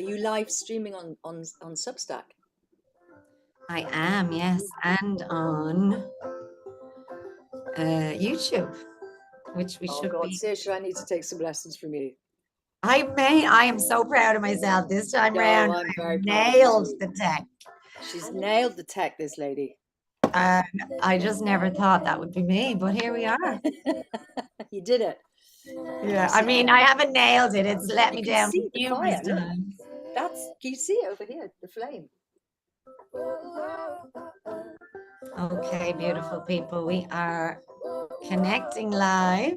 Are you live streaming on Substack? I am, yes, and on YouTube, which we should be. Saoirse, I need to take some lessons from you. I am so proud of myself this time round. I'm very nailed the tech. She's nailed the tech, this lady. I just never thought that would be me, but here we are. You did it. Yeah, I mean, I haven't nailed it. It's let me down numerous times. Can you see it over here, the flame? Okay, beautiful people. We are connecting live.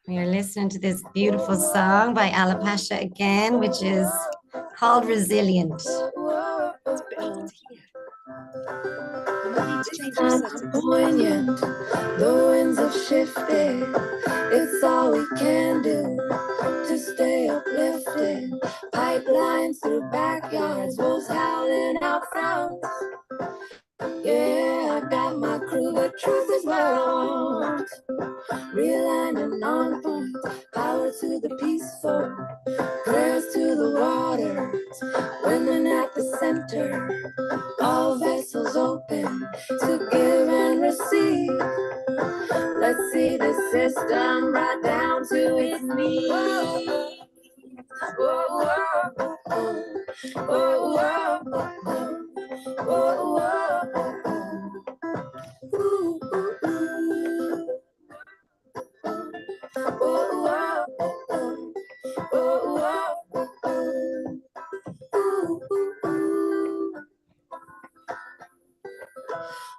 We are listening to this beautiful song by Alapasha again, which is called Resilient. It's a bit hard to hear. Poignant, the winds have shifted. It's all we can do to stay uplifted. Pipelines through backyards, wolves howling out front. Yeah, I got my crew, but truth is what I want. Real and on point, power to the peaceful, prayers to the waters, women at the center, all vessels open to give and receive. Let's see the system right down to its knees. Whoa, whoa, whoa, whoa, whoa, whoa, whoa, whoa. Ooh, ooh, ooh. Oh, oh, oh, oh, oh, oh, oh. Ooh, ooh, ooh.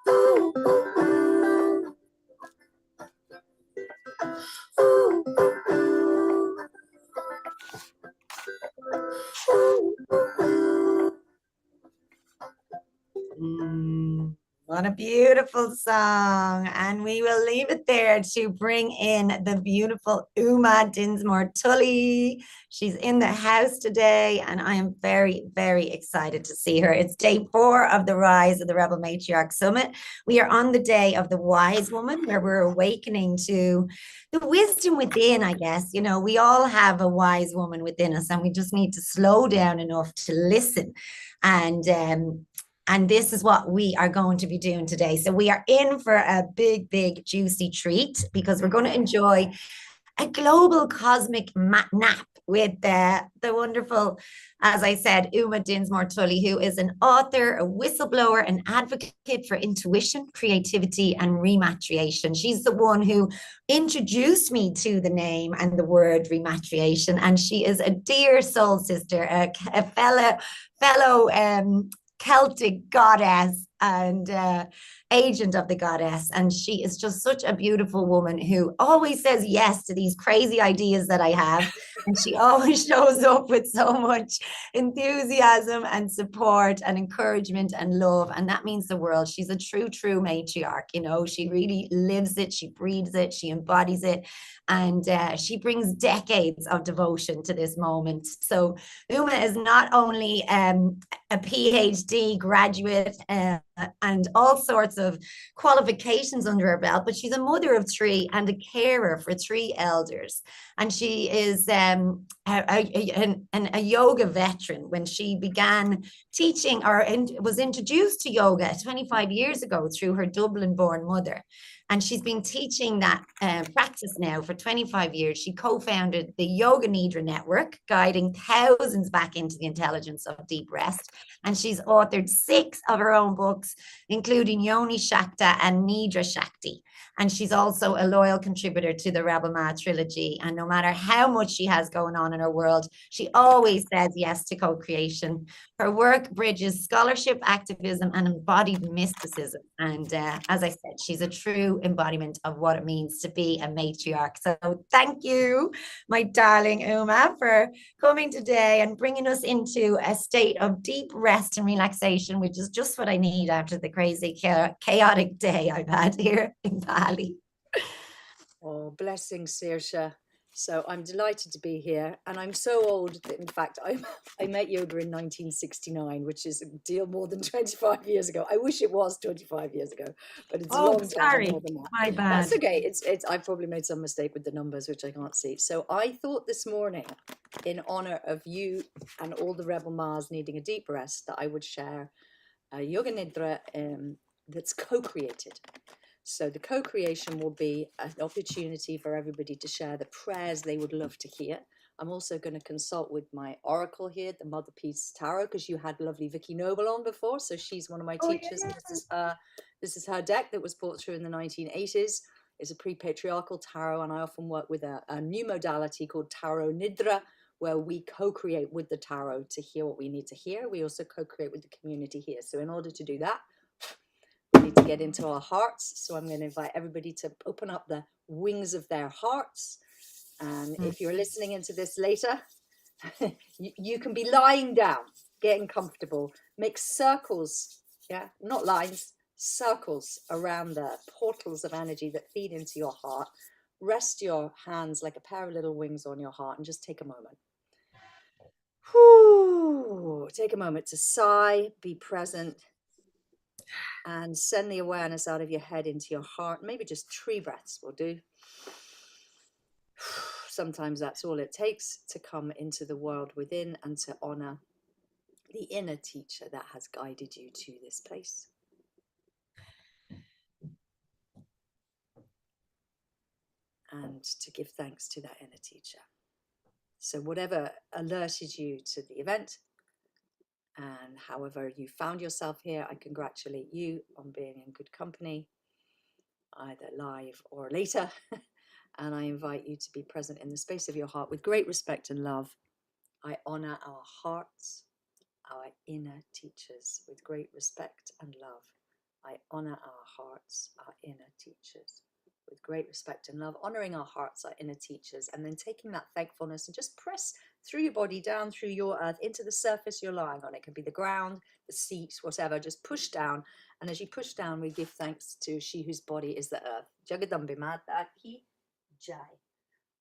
Ooh, ooh, ooh. Ooh, ooh, ooh. What a beautiful song. And we will leave it there to bring in the beautiful Dinsmore-Tuli. She's in the house today, and I am very, very excited to see her. It's day 4 of the Rise of the Rebel Matriarch Summit. We are on the day of the Wise Woman, where we're awakening to the wisdom within, I guess. You know, we all have a wise woman within us, and we just need to slow down enough to listen. And this is what we are going to be doing today. So we are in for a big, big, juicy treat, because we're going to enjoy a global cosmic nap with the wonderful, as I said, Dinsmore-Tuli, who is an author, a whistleblower, an advocate for intuition, creativity, and rematriation. She's the one who introduced me to the name and the word rematriation, and she is a dear soul sister, a fellow Celtic goddess and agent of the goddess. And she is just such a beautiful woman who always says yes to these crazy ideas that I have. And she always shows up with so much enthusiasm and support and encouragement and love. And that means the world. She's a true, true matriarch. You know, she really lives it. She breathes it. She embodies it. And she brings decades of devotion to this moment. So Uma is not only a PhD graduate and all sorts of qualifications under her belt, but she's a mother of 3 and a carer for 3 elders. And she is a yoga veteran. When she began teaching or was introduced to yoga 25 years ago through her Dublin-born mother. And she's been teaching that practice now for 25 years. She co-founded the Yoga Nidra Network, guiding thousands back into the intelligence of deep rest. And she's authored 6 of her own books, including Yoni Shakti and Nidra Shakti. And she's also a loyal contributor to the Rebel Ma trilogy. And no matter how much she has going on in her world, she always says yes to co-creation. Her work bridges scholarship, activism, and embodied mysticism. And as I said, she's a true embodiment of what it means to be a matriarch. So thank you, my darling Uma, for coming today and bringing us into a state of deep rest and relaxation, which is just what I need after the crazy, chaotic day I've had here in Bali. Oh, blessings, Saoirse. So I'm delighted to be here, and I'm so old that, in fact, I met yoga in 1969, which is a deal more than 25 years ago. I wish it was 25 years ago, but it's a long time more than that. My bad. That's okay. It's I've probably made some mistake with the numbers, which I can't see. So I thought this morning, in honor of you and all the rebel Mars needing a deep rest, that I would share a Yoga Nidra that's co-created. So the co-creation will be an opportunity for everybody to share the prayers they would love to hear. I'm also going to consult with my oracle here, the MotherPeace Tarot, because you had lovely Vicky Noble on before. So she's one of my teachers. Yeah. This is her deck that was brought through in the 1980s. It's a pre-patriarchal tarot, and I often work with a new modality called Tarot Nidra, where we co-create with the tarot to hear what we need to hear. We also co-create with the community here. So in order to do that, we need to get into our hearts. So I'm going to invite everybody to open up the wings of their hearts. And if you're listening into this later, you can be lying down, getting comfortable, make circles, yeah, not lines, circles around the portals of energy that feed into your heart. Rest your hands like a pair of little wings on your heart and just take a moment. Whew. Take a moment to sigh, be present, and send the awareness out of your head into your heart. Maybe just 3 breaths will do. Sometimes that's all it takes to come into the world within and to honor the inner teacher that has guided you to this place. And to give thanks to that inner teacher. So whatever alerted you to the event, and however you found yourself here, I congratulate you on being in good company, either live or later. And I invite you to be present in the space of your heart with great respect and love. I honor our hearts, our inner teachers, with great respect and love. I honor our hearts, our inner teachers, with great respect and love, honoring our hearts, our inner teachers, and then taking that thankfulness and just press through your body, down through your earth, into the surface you're lying on. It can be the ground, the seat, whatever, just push down. And as you push down, we give thanks to she whose body is the earth. Jagadambe Mata Ki Jai.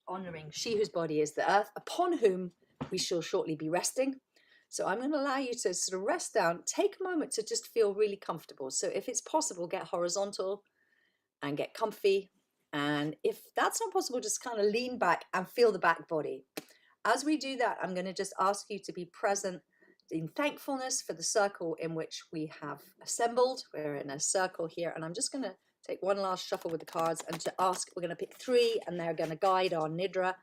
Honoring she whose body is the earth, upon whom we shall shortly be resting. So I'm going to allow you to sort of rest down, take a moment to just feel really comfortable. So if it's possible, get horizontal and get comfy. And if that's not possible, just kind of lean back and feel the back body. As we do that, I'm going to just ask you to be present in thankfulness for the circle in which we have assembled. We're in a circle here, and I'm just going to take one last shuffle with the cards and to ask, we're going to pick 3, and they're going to guide our Nidra.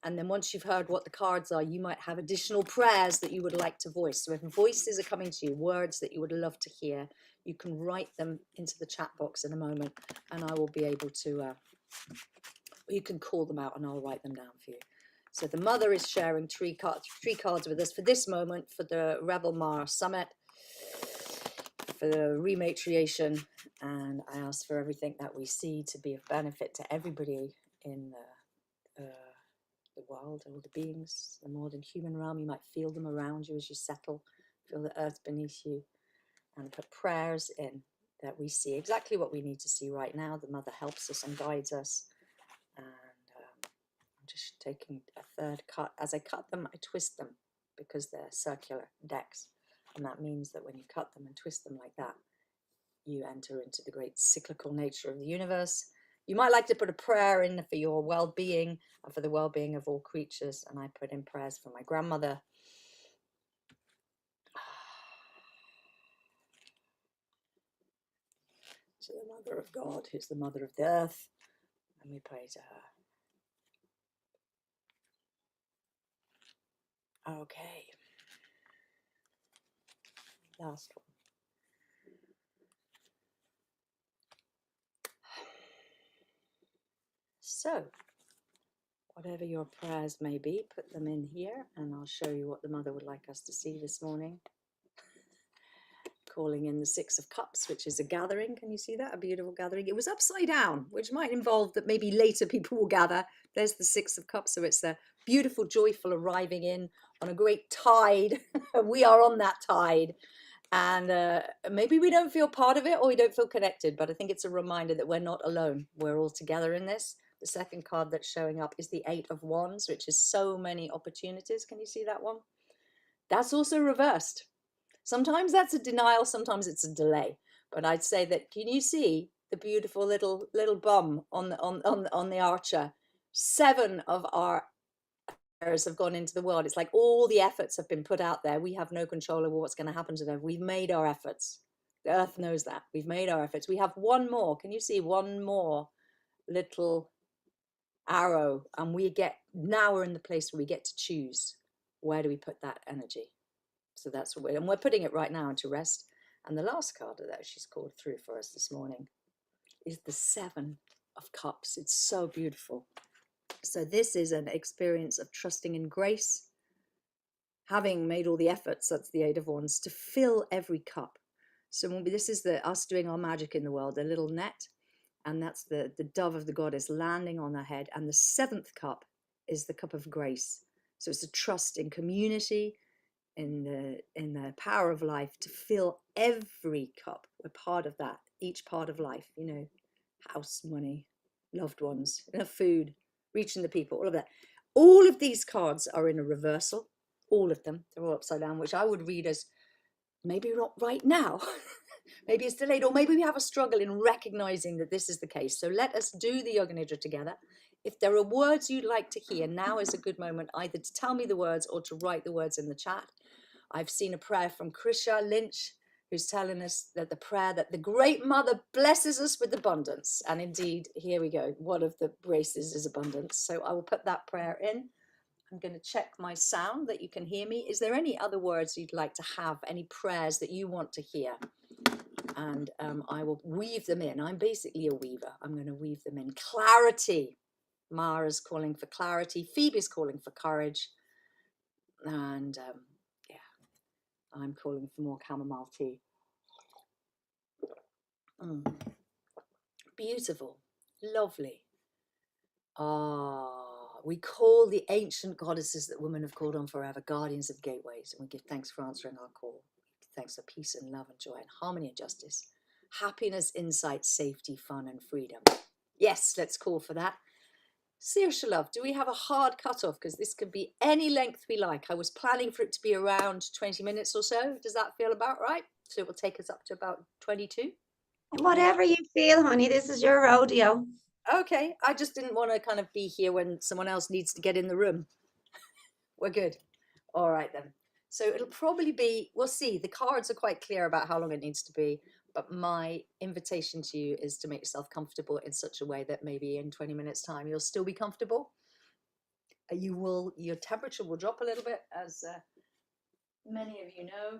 And then once you've heard what the cards are, you might have additional prayers that you would like to voice. So if voices are coming to you, words that you would love to hear, you can write them into the chat box in a moment, and I will be able to, you can call them out and I'll write them down for you. So the mother is sharing 3 cards with us for this moment, for the Rebel Mars Summit, for the Rematriation, and I ask for everything that we see to be of benefit to everybody in the world, all the beings, the more than human realm. You might feel them around you as you settle, feel the earth beneath you, and put prayers in that we see exactly what we need to see right now. The mother helps us and guides us. And I'm just taking a 3rd cut. As I cut them, I twist them because they're circular decks. And that means that when you cut them and twist them like that, you enter into the great cyclical nature of the universe. You might like to put a prayer in for your well-being and for the well-being of all creatures. And I put in prayers for my grandmother. To the Mother of God, who's the Mother of the Earth. And we pray to her. Okay. Last one. So, whatever your prayers may be, put them in here, and I'll show you what the mother would like us to see this morning. Calling in the 6 of Cups, which is a gathering. Can you see that? A beautiful gathering. It was upside down, which might involve that maybe later people will gather. There's the 6 of Cups, so it's a beautiful, joyful arriving in on a great tide. We are on that tide. And maybe we don't feel part of it or we don't feel connected, but I think it's a reminder that we're not alone. We're all together in this. The second card that's showing up is the 8 of Wands, which is so many opportunities. Can you see that one? That's also reversed. Sometimes that's a denial, sometimes it's a delay. But I'd say that, can you see the beautiful little bum on the archer? 7 of our arrows have gone into the world. It's like all the efforts have been put out there. We have no control over what's going to happen to them. We've made our efforts. The earth knows that. We've made our efforts. We have one more. Can you see one more little arrow? And now we're in the place where we get to choose. Where do we put that energy? So that's what we're putting it right now into rest. And the last card that she's called through for us this morning is the 7 of Cups. It's so beautiful. So this is an experience of trusting in grace, having made all the efforts, that's the 8 of Wands, to fill every cup. So this is us doing our magic in the world, a little net, and that's the dove of the goddess landing on her head. And the 7th cup is the cup of grace. So it's a trust in community, in the power of life, to fill every cup. We're part of that, each part of life, you know, house, money, loved ones, enough food, reaching the people, all of that. All of these cards are in a reversal, all of them. They're all upside down, which I would read as maybe not right now. Maybe it's delayed, or maybe we have a struggle in recognizing that this is the case. So let us do the Yoga Nidra together. If there are words you'd like to hear, now is a good moment either to tell me the words or to write the words in the chat. I've seen a prayer from Krisha Lynch, who's telling us that the prayer that the Great Mother blesses us with abundance. And indeed, here we go. One of the braces is abundance. So I will put that prayer in. I'm going to check my sound that you can hear me. Is there any other words you'd like to have? Any prayers that you want to hear? And I will weave them in. I'm basically a weaver. I'm going to weave them in. Clarity. Mara's calling for clarity. Phoebe's calling for courage. And I'm calling for more chamomile tea. Beautiful, lovely. We call the ancient goddesses that women have called on forever, guardians of gateways, and we give thanks for answering our call. Thanks for peace and love and joy and harmony and justice, happiness, insight, safety, fun and freedom. Yes, let's call for that. Saoirse love, do we have a hard cutoff? Because this could be any length we like. I was planning for it to be around 20 minutes or so. Does that feel about right? So it will take us up to about 22. Whatever you feel, honey. This is your rodeo. Okay, I just didn't want to kind of be here when someone else needs to get in the room. We're good. All right then. So it'll probably be, we'll see. The cards are quite clear about how long it needs to be. But my invitation to you is to make yourself comfortable in such a way that maybe in 20 minutes time, you'll still be comfortable. Your temperature will drop a little bit, as many of you know.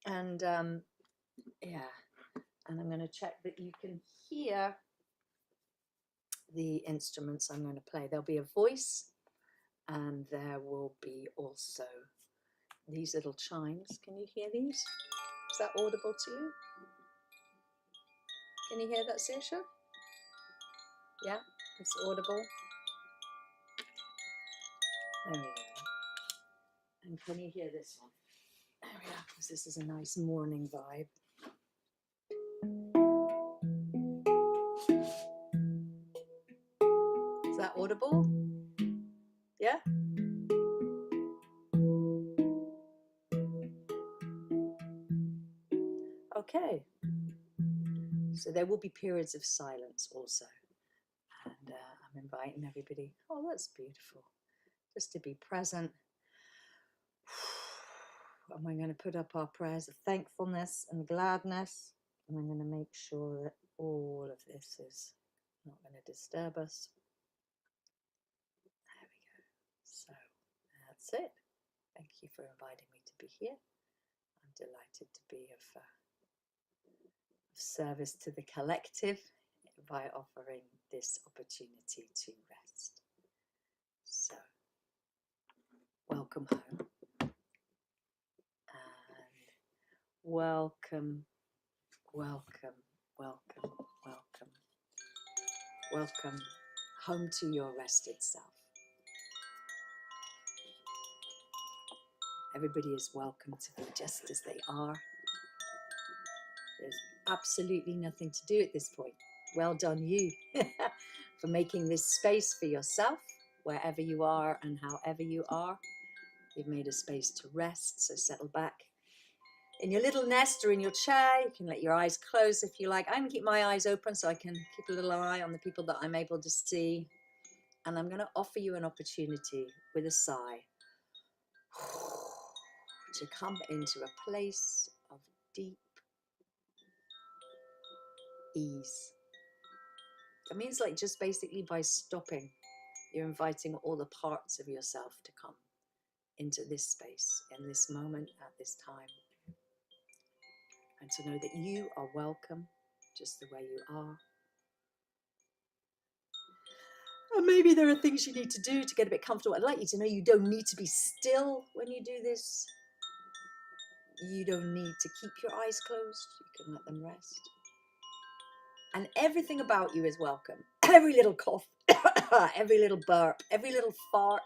And and I'm going to check that you can hear the instruments I'm going to play. There'll be a voice and there will be also these little chimes. Can you hear these? Is that audible to you? Can you hear that, Saoirse? Yeah, it's audible. There we go. And can you hear this one? There we are, because this is a nice morning vibe. Is that audible? Yeah? Okay. So there will be periods of silence also. And I'm inviting everybody, oh, that's beautiful, just to be present. And we're going to put up our prayers of thankfulness and gladness. And I'm going to make sure that all of this is not going to disturb us. There we go. So that's it. Thank you for inviting me to be here. I'm delighted to be of service to the collective by offering this opportunity to rest. So, welcome home. And welcome, welcome, welcome, welcome. Welcome home to your rested self. Everybody is welcome to be just as they are. There's absolutely nothing to do at this point. Well done, you, for making this space for yourself, wherever you are and however you are. You've made a space to rest, so settle back in your little nest or in your chair. You can let your eyes close if you like. I'm going to keep my eyes open so I can keep a little eye on the people that I'm able to see. And I'm going to offer you an opportunity with a sigh to come into a place of deep ease. That means like just basically by stopping, you're inviting all the parts of yourself to come into this space, in this moment, at this time. And to know that you are welcome just the way you are. And maybe there are things you need to do to get a bit comfortable. I'd like you to know you don't need to be still when you do this. You don't need to keep your eyes closed. You can let them rest. And everything about you is welcome. Every little cough, every little burp, every little fart,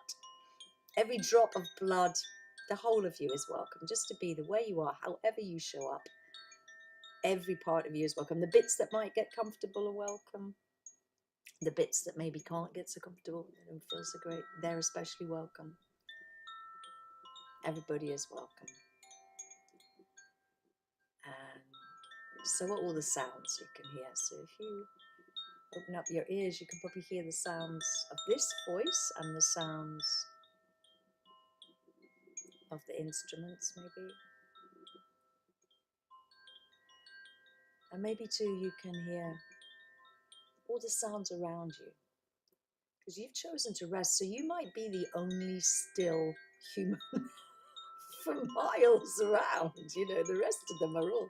every drop of blood, the whole of you is welcome. Just to be the way you are, however you show up. Every part of you is welcome. The bits that might get comfortable are welcome. The bits that maybe can't get so comfortable, they don't feel so great, they're especially welcome. Everybody is welcome. And so are all the sounds you can hear. So if you open up your ears, you can probably hear the sounds of this voice and the sounds of the instruments, maybe. And maybe too, you can hear all the sounds around you. Because you've chosen to rest, so you might be the only still human for miles around. You know, the rest of them are all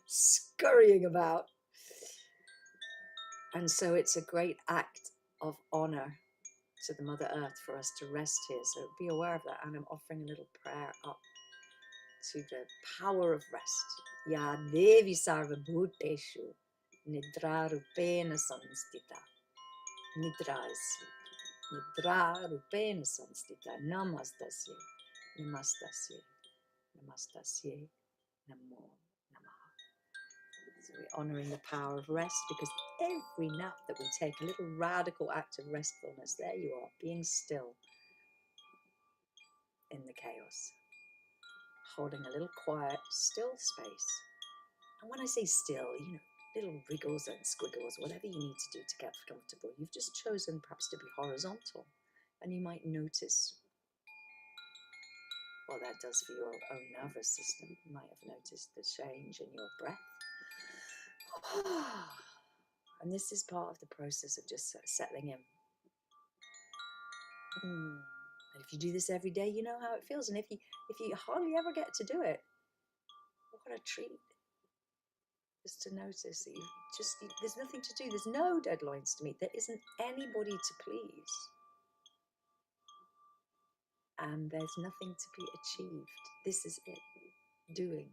scurrying about. And so it's a great act of honor to the Mother Earth for us to rest here. So be aware of that. And I'm offering a little prayer up to the power of rest. Ya Devi Sarva Bhuteshu Nidra Rupena Samstita. Nidra is sleep. Nidra Rupena Samstita. Namastasye. Namastasye. Namastasye. Namo Namaha. So we're honoring the power of rest, because every nap that we take, a little radical act of restfulness, there you are, being still in the chaos, holding a little quiet, still space. And when I say still, you know, little wriggles and squiggles, whatever you need to do to get comfortable. You've just chosen perhaps to be horizontal, and you might notice what that does for your own nervous system. You might have noticed the change in your breath. And this is part of the process of just settling in. And if you do this every day, you know how it feels. And if you hardly ever get to do it, what a treat. Just to notice that there's nothing to do. There's no deadlines to meet. There isn't anybody to please. And there's nothing to be achieved. This is it. Doing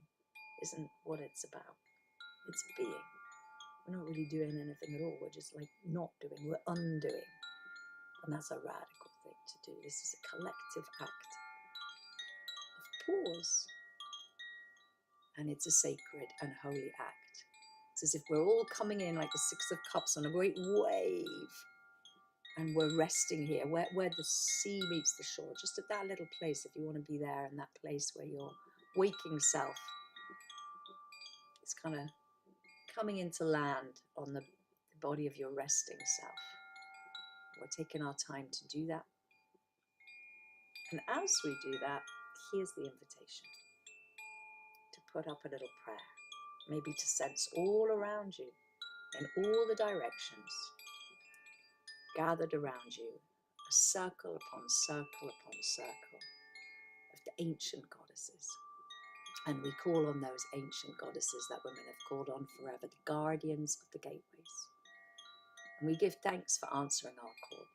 isn't what it's about. It's being. We're not really doing anything at all. We're just like not doing. We're undoing. And that's a radical thing to do. This is a collective act of pause. And it's a sacred and holy act. It's as if we're all coming in like the Six of Cups on a great wave. And we're resting here, where the sea meets the shore. Just at that little place, if you want to be there, in that place where your waking self is kind of coming into land on the body of your resting self. We're taking our time to do that. And as we do that, here's the invitation to put up a little prayer, maybe to sense all around you, in all the directions, gathered around you, a circle upon circle upon circle of the ancient goddesses. And we call on those ancient goddesses that women have called on forever, the guardians of the gateways. And we give thanks for answering our call.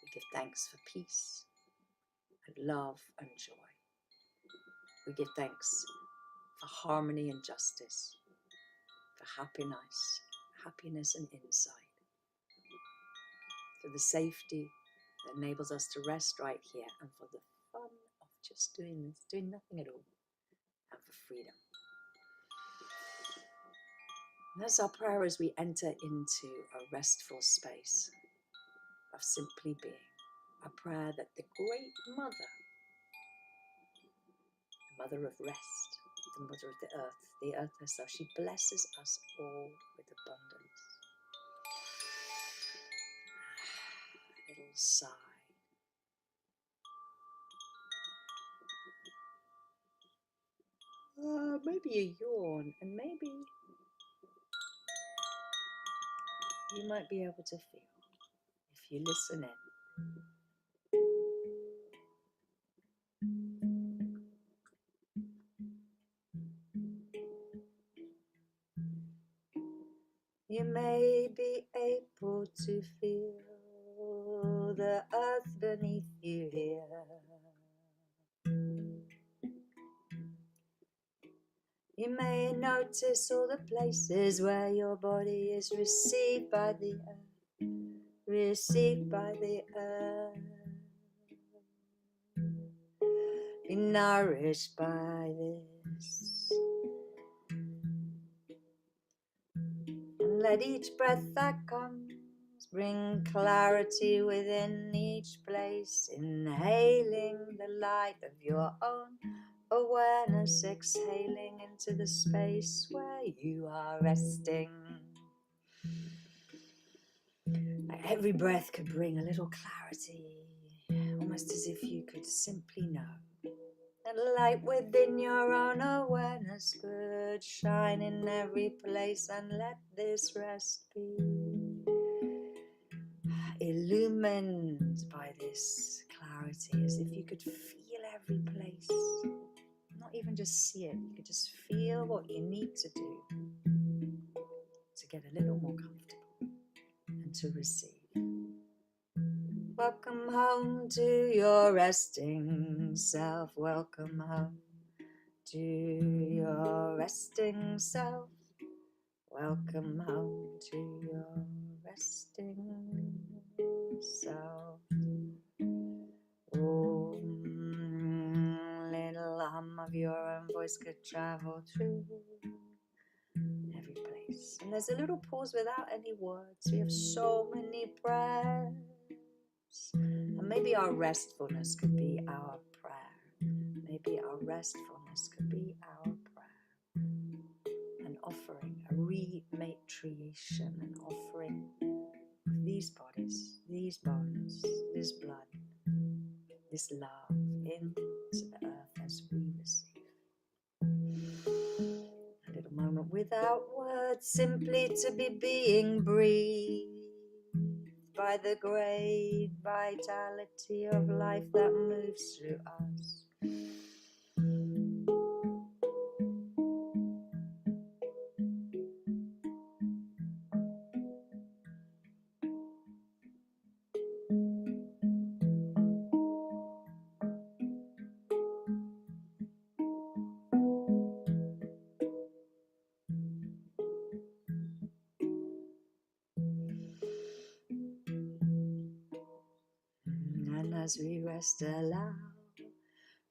We give thanks for peace and love and joy. We give thanks for harmony and justice, for happiness and insight, for the safety that enables us to rest right here, and for the fun of just doing this, doing nothing at all, and for freedom. And that's our prayer as we enter into a restful space. of simply being. A prayer that the Great Mother, the Mother of Rest, the Mother of the Earth herself, she blesses us all with abundance. A little sigh. Maybe a yawn, and maybe you might be able to feel if you listen in. You may be able to feel the earth beneath you here. You may notice all the places where your body is received by the earth, received by the earth. Be nourished by this. And let each breath that comes bring clarity within each place, inhaling the light of your own awareness, exhaling into the space where you are resting. Every breath could bring a little clarity, almost as if you could simply know that light within your own awareness could shine in every place, and let this rest be illumined by this clarity, as if you could feel every place, not even just see it, you could just feel what you need to do to get a little more comfortable and to receive. Welcome home to your resting self. Welcome home to your resting self. Welcome home to your resting self. Oh, little hum of your own voice could travel through every place. And there's a little pause without any words. We have so many breaths. And maybe our restfulness could be our prayer. Maybe our restfulness could be our prayer. An offering, a rematriation, an offering of these bodies, these bones, this blood, this love into the earth as we receive. A little moment without words, simply to be being breathed by the great vitality of life that moves through us. And as we rest, allow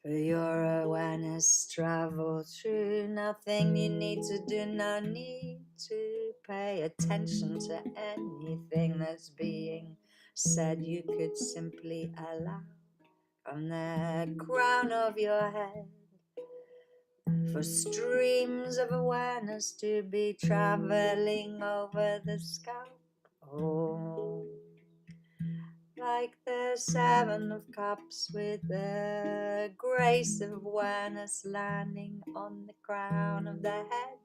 for your awareness travel through. Nothing you need to do, no need to pay attention to anything that's being said. You could simply allow from the crown of your head for streams of awareness to be traveling over the scalp. Oh, like the Seven of Cups, with the grace of awareness landing on the crown of the head.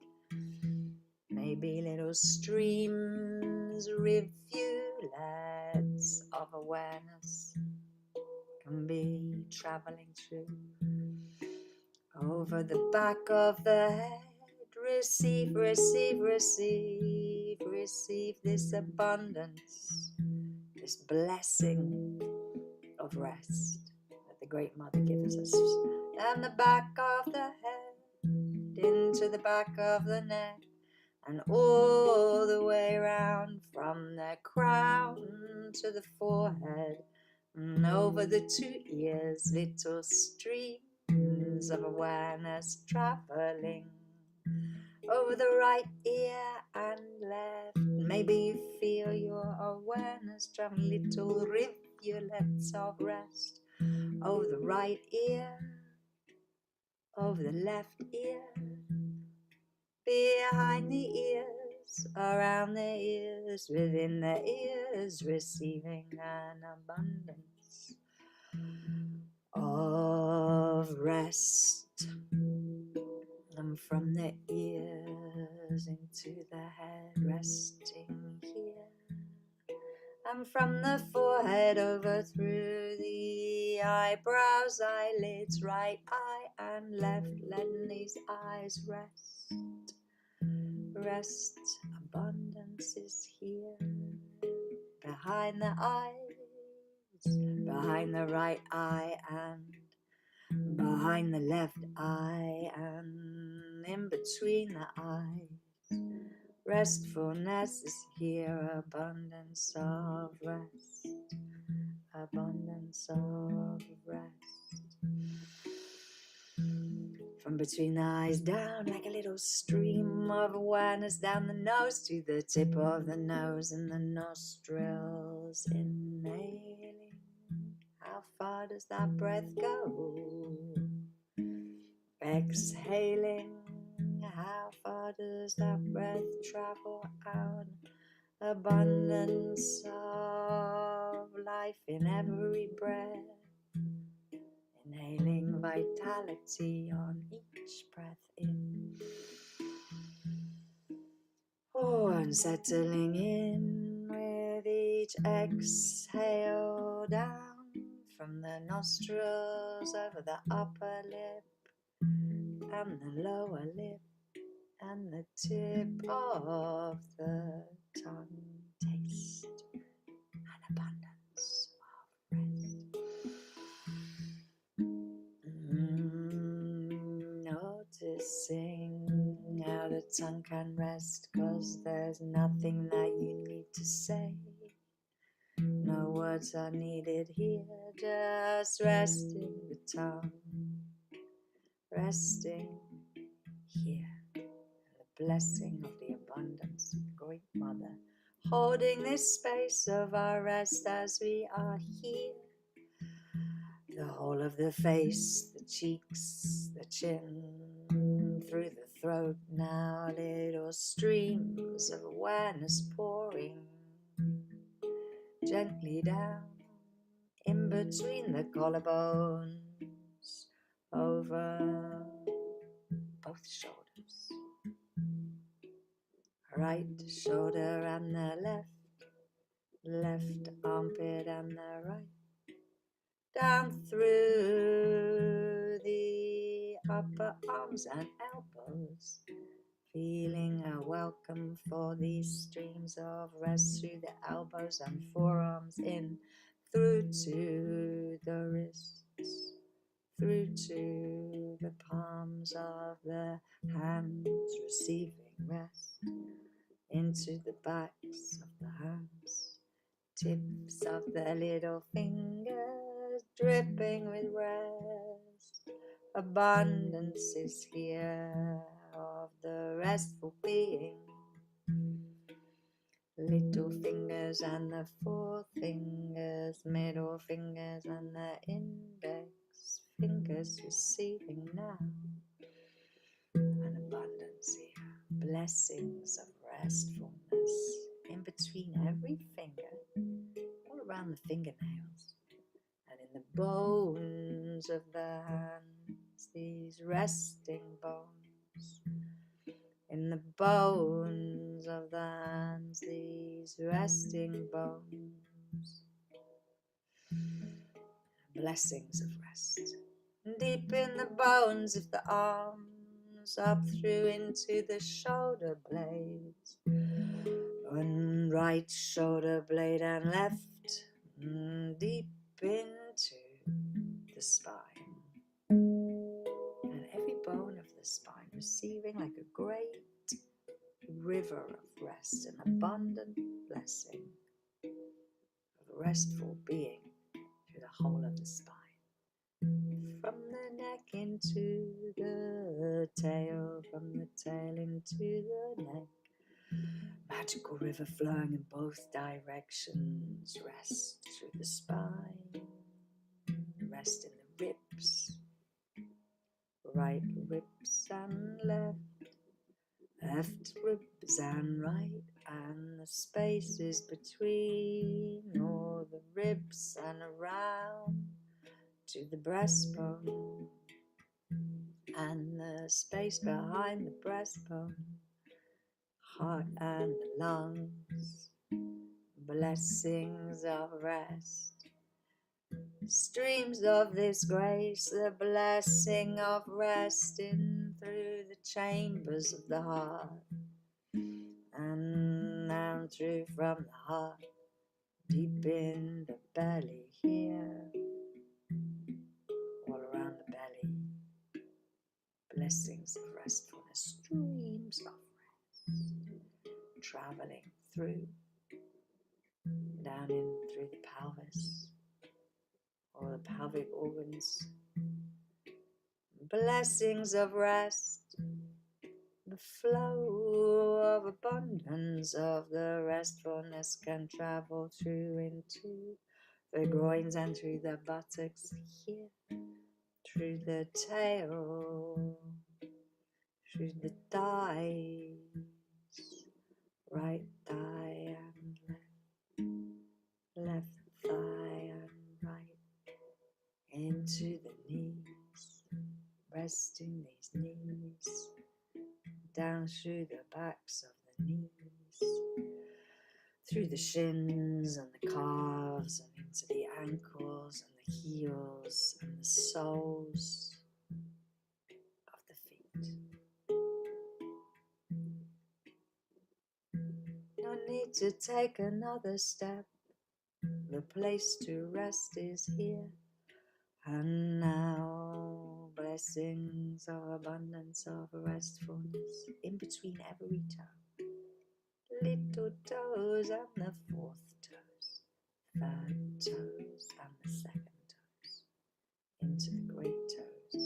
Maybe little streams, rivulets of awareness can be traveling through over the back of the head. Receive, receive, receive, receive this abundance, this blessing of rest that the Great Mother gives us. And the back of the head, into the back of the neck, and all the way around from the crown to the forehead, and over the 2 ears, little streams of awareness traveling over the right ear and left. Maybe you feel your awareness traveling little rivulets of rest over the right ear, over the left ear, behind the ears, around the ears, within the ears, receiving an abundance of rest. And from the ears into the head, resting here. And from the forehead over through the eyebrows, eyelids, right eye and left, letting these eyes rest. Rest, abundance is here. Behind the eyes, behind the right eye and behind the left eye and in between the eyes. Restfulness is here, abundance of rest, abundance of rest. From between the eyes down like a little stream of awareness down the nose to the tip of the nose and the nostrils. Inhaling, how far does that breath go? Exhaling, how far does that breath travel out? Abundance of life in every breath. Inhaling vitality on each breath in. Oh, and settling in with each exhale down from the nostrils over the upper lip and the lower lip and the tip of the tongue. Taste and abundance of rest. Noticing how the tongue can rest, 'cause there's nothing that you need to say. No words are needed here, just resting the tongue. Resting here. The blessing of the abundance of the Great Mother, holding this space of our rest as we are here. The whole of the face, the cheeks, the chin, through the throat now, little streams of awareness pouring gently down, in between the collarbones, over both shoulders, right shoulder and the left armpit and the right, down through the upper arms and elbows, feeling a welcome for these streams of rest through the elbows and forearms, in through to the wrists, through to the palms of the hands, receiving rest, into the backs of the hands, tips of the little fingers dripping with rest. Abundance is here of the restful being. Little fingers and the forefingers, middle fingers and the index fingers receiving now. An abundance here, blessings of restfulness in between every finger, all around the fingernails, and in the bones of the hands, these resting bones. In the bones of the hands, these resting bones. Blessings of rest. Deep in the bones of the arms, up through into the shoulder blades. One right shoulder blade and left, deep into the spine. And every bone of the spine receiving like a great river of rest, an abundant blessing of restful being through the whole of the spine. From the neck into the tail, from the tail into the neck. Magical river flowing in both directions. Rest through the spine. Rest in the ribs. Right ribs and left. Left ribs and right. And the spaces between all the ribs and around to the breastbone. And the space behind the breastbone. Heart and the lungs. Blessings of rest, streams of this grace, the blessing of resting through the chambers of the heart, and down through from the heart, deep in the belly here, all around the belly, blessings of restfulness, streams of rest, traveling through, down in through the pelvis, all the pelvic organs, blessings of rest, the flow of abundance of the restfulness can travel through into the groins and through the buttocks here, through the tail, through the thighs, right thigh and left thigh and right, into the knees, resting these knees, down through the backs of the knees, through the shins and the calves and into the ankles and the heels and the soles of the feet. No need to take another step. The place to rest is here. And now, blessings of abundance, of restfulness in between every toe. Little toes and the fourth toes, third toes and the second toes, into the great toes.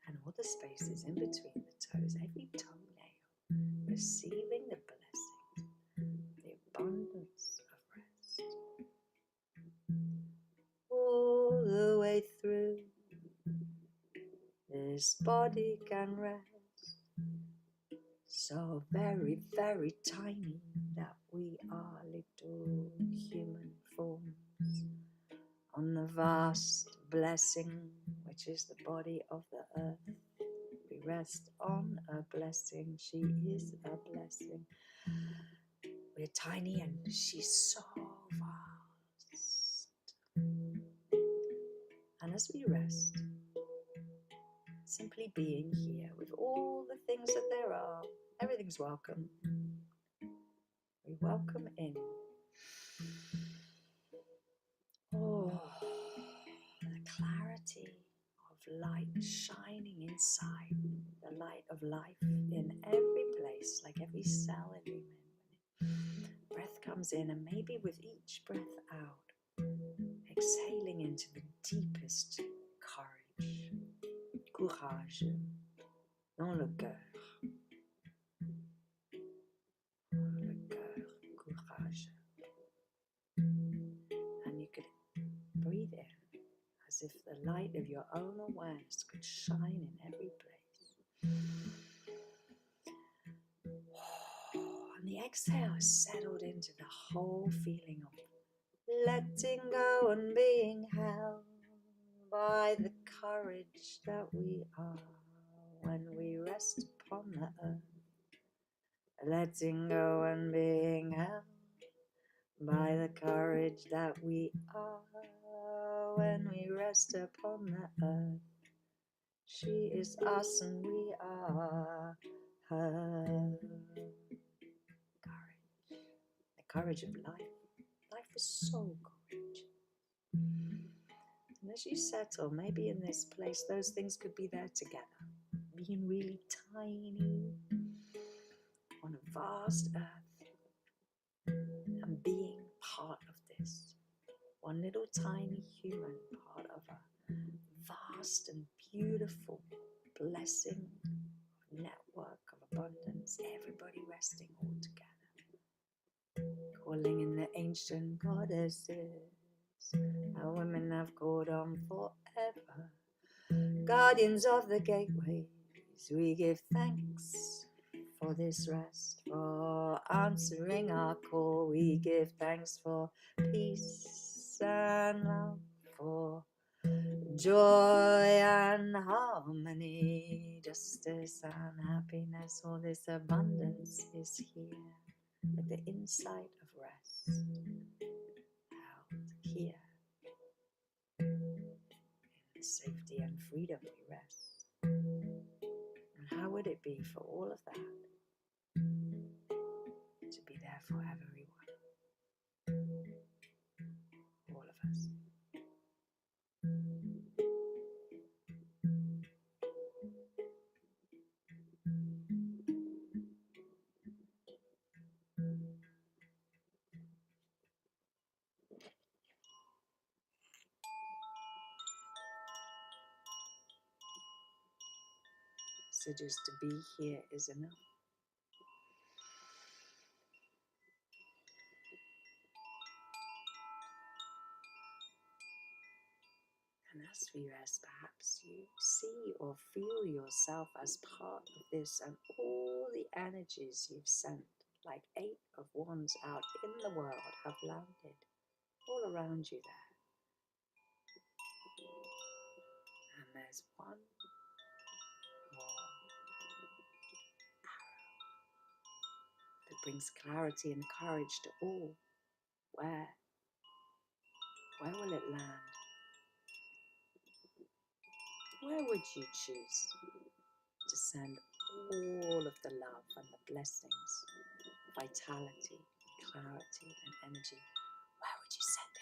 And all the spaces in between the toes, every toenail, receiving the blessings, the abundance of rest. All the way through, this body can rest. So very, very tiny that we are little human forms on the vast blessing, which is the body of the earth. We rest on a blessing. She is a blessing. We're tiny and she's so vast. And as we rest, simply being here with all the things that there are, everything's welcome. We welcome in. Oh, the clarity of light shining inside, the light of life in every place, like every cell illumined. Breath comes in, and maybe with each breath out, exhaling into the deepest courage, courage, dans le cœur. Le cœur, courage. And you could breathe in as if the light of your own awareness could shine in every place. And the exhale is settled into the whole feeling of letting go and being held by the courage that we are when we rest upon the earth. Letting go and being held by the courage that we are when we rest upon the earth. She is us and we are her. Courage. The courage of life. Life is so courageous. And as you settle, maybe in this place, those things could be there together. Being really tiny on a vast earth and being part of this. one little tiny human part of a vast and beautiful blessing, network of abundance, everybody resting all together, calling in the ancient goddesses. Our women have called on forever, guardians of the gateways. We give thanks for this rest, for answering our call. We give thanks for peace and love, for joy and harmony, justice and happiness. All this abundance is here with the insight of rest, held here in the safety and freedom we rest. And how would it be for all of that to be there for everyone, all of us? So just to be here is enough. And as we rest, perhaps you see or feel yourself as part of this, and all the energies you've sent, like 8 of wands out in the world, have landed all around you there. And there's one more that brings clarity and courage to all. Where will it land? Where would you choose to send all of the love and the blessings, vitality, clarity and energy? Where would you send it?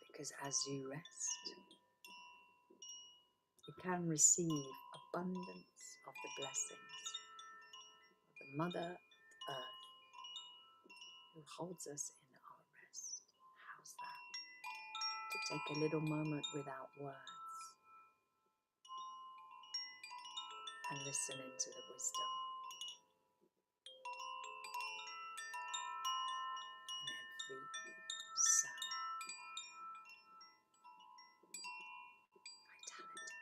Because as you rest, you can receive abundance of the blessings of the Mother Earth who holds us in our rest. How's that? To take a little moment without words and listen into the wisdom in every sound. Vitality.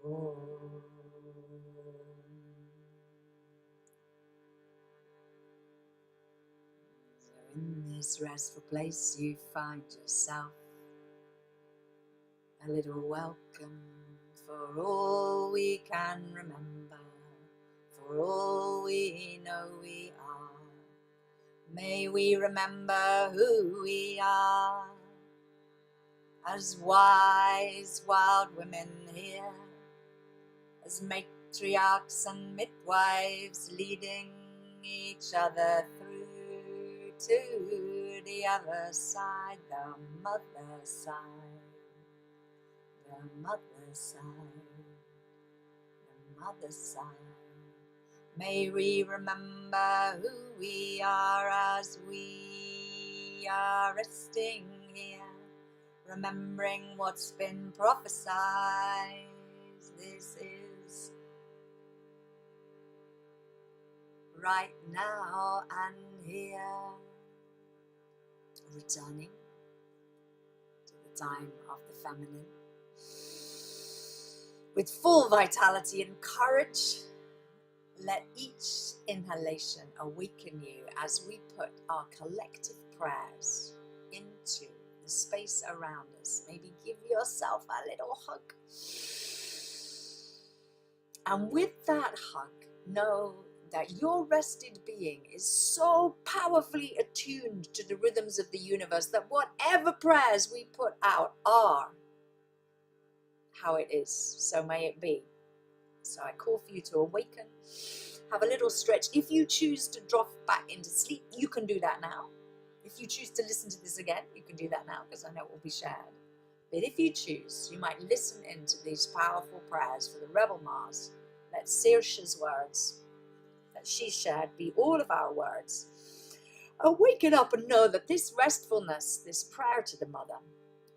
So in this restful place you find yourself, a little welcome for all we can remember, for all we know we are. May we remember who we are, as wise wild women here, as matriarchs and midwives leading each other through to the other side, the mother side, the mother side, the mother side. May we remember who we are as we are resting here, remembering what's been prophesied. This is right now and here. Returning to the time of the feminine. With full vitality and courage, let each inhalation awaken you as we put our collective prayers into the space around us. Maybe give yourself a little hug. And with that hug, know that your rested being is so powerfully attuned to the rhythms of the universe that whatever prayers we put out are how it is. So may it be. So I call for you to awaken, have a little stretch. If you choose to drop back into sleep, you can do that now. If you choose to listen to this again, you can do that now, because I know it will be shared. But if you choose, you might listen into these powerful prayers for the Rebel Mars. Let Saoirse's words that she shared be all of our words. Awaken up and know that this restfulness, this prayer to the Mother,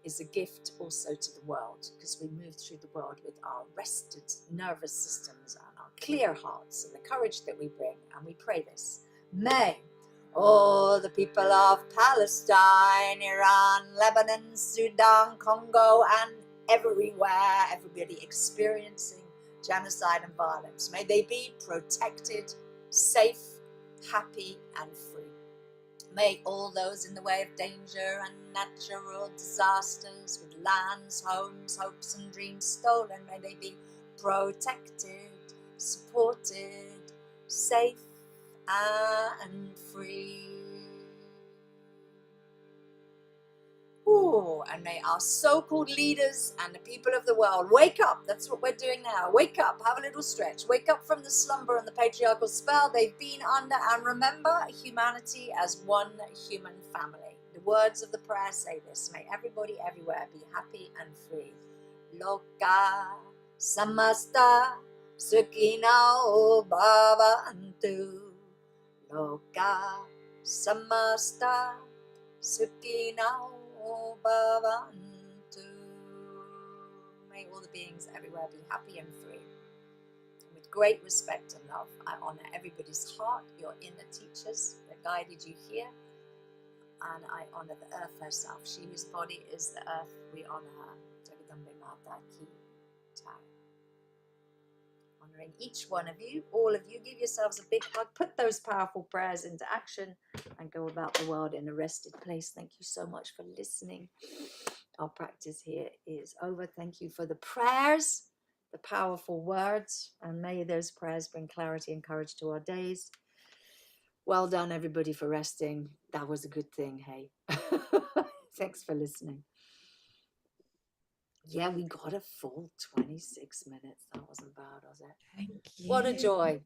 is a gift also to the world, because we move through the world with our rested nervous systems and our clear hearts and the courage that we bring, and we pray this. May all the people of Palestine, Iran, Lebanon, Sudan, Congo, and everywhere, everybody experiencing genocide and violence, may they be protected, safe, happy, and free. May all those in the way of danger and natural disasters, with lands, homes, hopes and dreams stolen, may they be protected, supported, safe and free. Ooh, and may our so-called leaders and the people of the world wake up. That's what we're doing now. Wake up, have a little stretch. Wake up from the slumber and the patriarchal spell they've been under, and remember humanity as one human family. The words of the prayer say this. May everybody everywhere be happy and free. Loka samasta sukhino bhavantu. Loka samasta sukhino bhavantu. May all the beings everywhere be happy and free. With great respect and love, I honor everybody's heart, your inner teachers that guided you here. And I honor the earth herself. She whose body is the earth, we honor her. Jagadambe Mata Ki Tai. Honoring each one of you, all of you, give yourselves a big hug, put those powerful prayers into action, and go about the world in a rested place. Thank you so much for listening. Our practice here is over. Thank you for the prayers, the powerful words, and may those prayers bring clarity and courage to our days. Well done, everybody, for resting. That was a good thing, hey. Thanks for listening. Yeah, we got a full 26 minutes. That wasn't bad, was it? Thank you. What a joy.